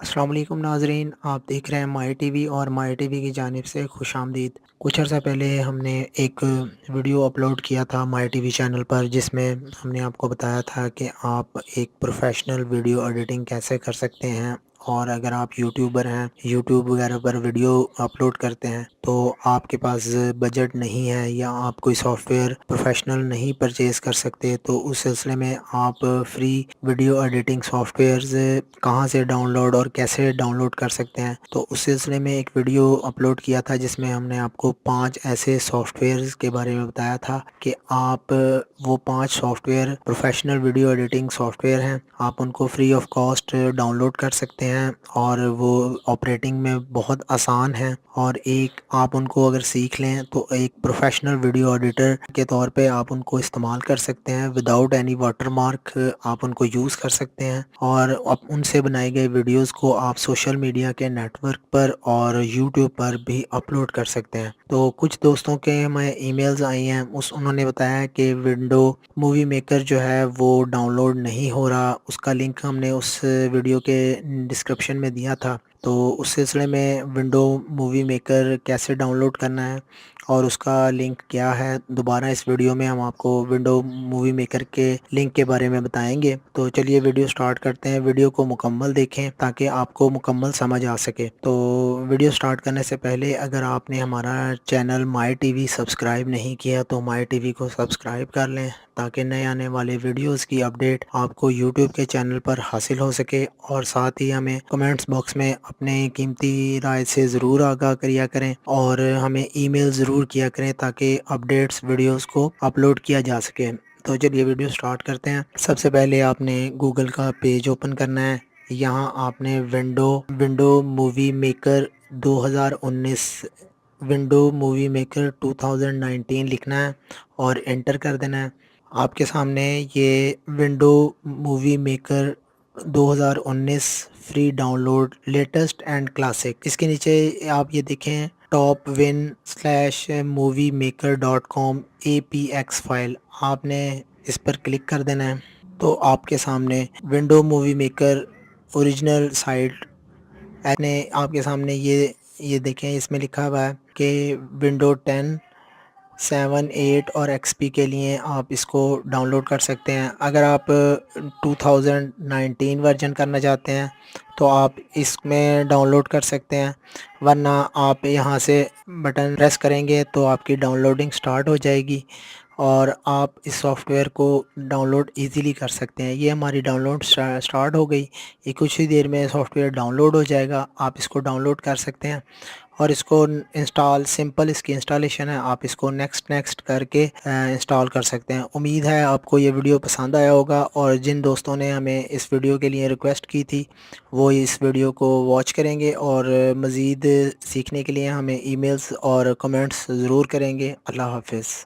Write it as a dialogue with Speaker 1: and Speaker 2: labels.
Speaker 1: السلام علیکم ناظرین، آپ دیکھ رہے ہیں مائی ٹی وی اور مائی ٹی وی کی جانب سے خوش آمدید۔ کچھ عرصہ پہلے ہم نے ایک ویڈیو اپلوڈ کیا تھا مائی ٹی وی چینل پر، جس میں ہم نے آپ کو بتایا تھا کہ آپ ایک پروفیشنل ویڈیو ایڈیٹنگ کیسے کر سکتے ہیں، اور اگر آپ یوٹیوبر ہیں، یوٹیوب وغیرہ پر ویڈیو اپلوڈ کرتے ہیں تو آپ کے پاس بجٹ نہیں ہے یا آپ کوئی سافٹ ویئر پروفیشنل نہیں پرچیز کر سکتے، تو اس سلسلے میں آپ free video editing softwares کہاں سے ڈاؤن لوڈ اور کیسے ڈاؤن لوڈ کر سکتے ہیں، تو اس سلسلے میں ایک ویڈیو اپلوڈ کیا تھا جس میں ہم نے آپ کو 5 ایسے سافٹ ویئرز کے بارے میں بتایا تھا کہ آپ وہ 5 software professional video editing software ہیں، آپ ان کو free of cost download کر سکتے ہیں، اور وہ آپریٹنگ میں بہت آسان ہیں، اور ایک آپ ان کو اگر سیکھ لیں تو ایک پروفیشنل ویڈیو ایڈیٹر کے طور پہ آپ ان کو استعمال کر سکتے ہیں، وداؤٹ اینی واٹر مارک آپ ان کو یوز کر سکتے ہیں، اور ان سے بنائے گئے ویڈیوز کو آپ سوشل میڈیا کے نیٹ ورک پر اور یوٹیوب پر بھی اپلوڈ کر سکتے ہیں۔ تو کچھ دوستوں کے ہمیں ای میلز آئی ہیں، انہوں نے بتایا کہ ونڈو مووی میکر جو ہے وہ ڈاؤن لوڈ نہیں ہو رہا، اس کا لنک ہم نے اس ویڈیو کے ڈسکرپشن میں دیا تھا، تو اس سلسلے میں ونڈو مووی میکر کیسے ڈاؤن لوڈ کرنا ہے اور اس کا لنک کیا ہے، دوبارہ اس ویڈیو میں ہم آپ کو ونڈو مووی میکر کے لنک کے بارے میں بتائیں گے۔ تو چلیے ویڈیو سٹارٹ کرتے ہیں، ویڈیو کو مکمل دیکھیں تاکہ آپ کو مکمل سمجھ آ سکے۔ تو ویڈیو سٹارٹ کرنے سے پہلے اگر آپ نے ہمارا چینل مائی ٹی وی سبسکرائب نہیں کیا تو مائی ٹی وی کو سبسکرائب کر لیں تاکہ نئے آنے والے ویڈیوز کی اپڈیٹ آپ کو یوٹیوب کے چینل پر حاصل ہو سکے، اور ساتھ ہی ہمیں کمنٹس باکس میں اپنے قیمتی رائے سے ضرور آگاہ کریا کریں، اور ہمیں ای میل ضرور کیا کریں تاکہ اپڈیٹس ویڈیوز کو اپلوڈ کیا جا سکے۔ تو چلیے ویڈیو سٹارٹ کرتے ہیں۔ سب سے پہلے آپ نے گوگل کا پیج اوپن کرنا ہے، یہاں آپ نے window movie maker 2019 window movie maker 2019 لکھنا ہے اور انٹر کر دینا ہے۔ آپ کے سامنے یہ window movie maker 2019 free download latest and classic, اس کے نیچے آپ یہ دیکھیں top one slash movie maker .com APX file, آپ نے اس پر کلک کر دینا ہے، تو آپ کے سامنے window movie maker original site آپ کے سامنے یہ دیکھیں، اس میں لکھا ہوا ہے کہ ونڈو 10 7 8 اور ایکس پی کے لیے آپ اس کو ڈاؤن لوڈ کر سکتے ہیں۔ اگر آپ 2019 ورژن کرنا چاہتے ہیں تو آپ اس میں ڈاؤن لوڈ کر سکتے ہیں، ورنہ آپ یہاں سے بٹن پریس کریں گے تو آپ کی ڈاؤن لوڈنگ سٹارٹ ہو جائے گی اور آپ اس سافٹ ویئر کو ڈاؤن لوڈ ایزیلی کر سکتے ہیں۔ یہ ہماری ڈاؤن لوڈ سٹارٹ ہو گئی، یہ کچھ ہی دیر میں سافٹ ویئر ڈاؤن لوڈ ہو جائے گا، آپ اس کو ڈاؤن لوڈ کر سکتے ہیں، اور اس کو انسٹال سمپل اس کی انسٹالیشن ہے، آپ اس کو نیکسٹ کر کے انسٹال کر سکتے ہیں۔ امید ہے آپ کو یہ ویڈیو پسند آیا ہوگا، اور جن دوستوں نے ہمیں اس ویڈیو کے لیے ریکویسٹ کی تھی وہ اس ویڈیو کو واچ کریں گے، اور مزید سیکھنے کے لیے ہمیں ای میلز اور کمنٹس ضرور کریں گے۔ اللہ حافظ۔